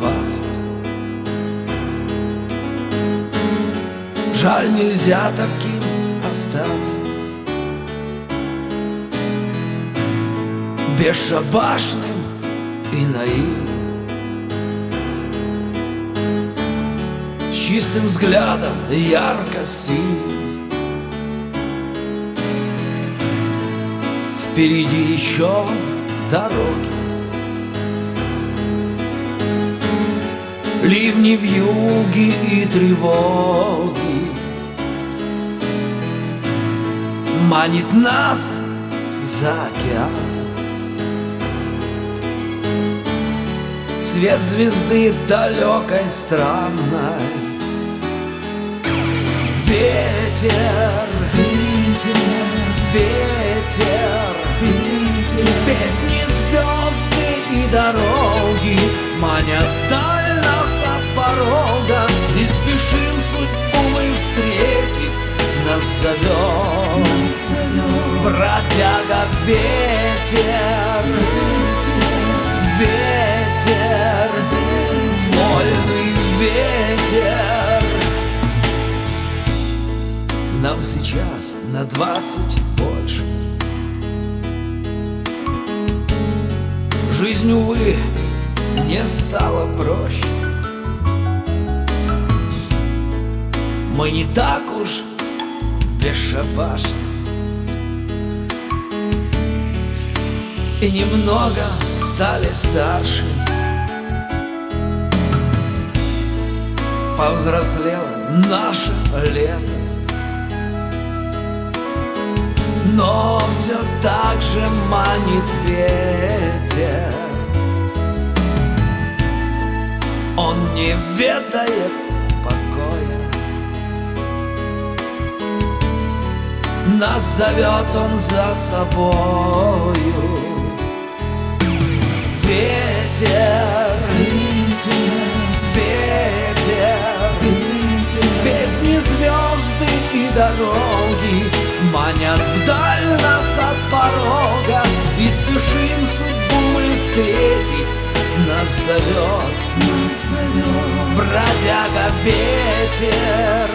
20. Жаль, нельзя таким остаться, бесшабашным и наивным, с чистым взглядом, ярко синим. Впереди еще дороги, ливни, вьюги и тревоги. Манит нас за океан свет звезды далекой, странной. Ветер, ветер, ветер, ветер, песни, звезды и дороги манят даль нас от порога, и спешим судьбу мы встретить. Нас зовет бродяга ветер, ветер, вольный ветер. Нам сейчас на 20 больше. Жизнь, увы, не стала проще. Мы не так уж бесшабашны и немного стали старше. Повзрослело наше лето, но все так же манит ветер. Он не ведает покоя, нас зовет он за собою. Ветер, ветер, песни, звезды и дороги манят вдаль нас от порога, и спешим судьбу мы встретить. Нас зовет бродяга ветер,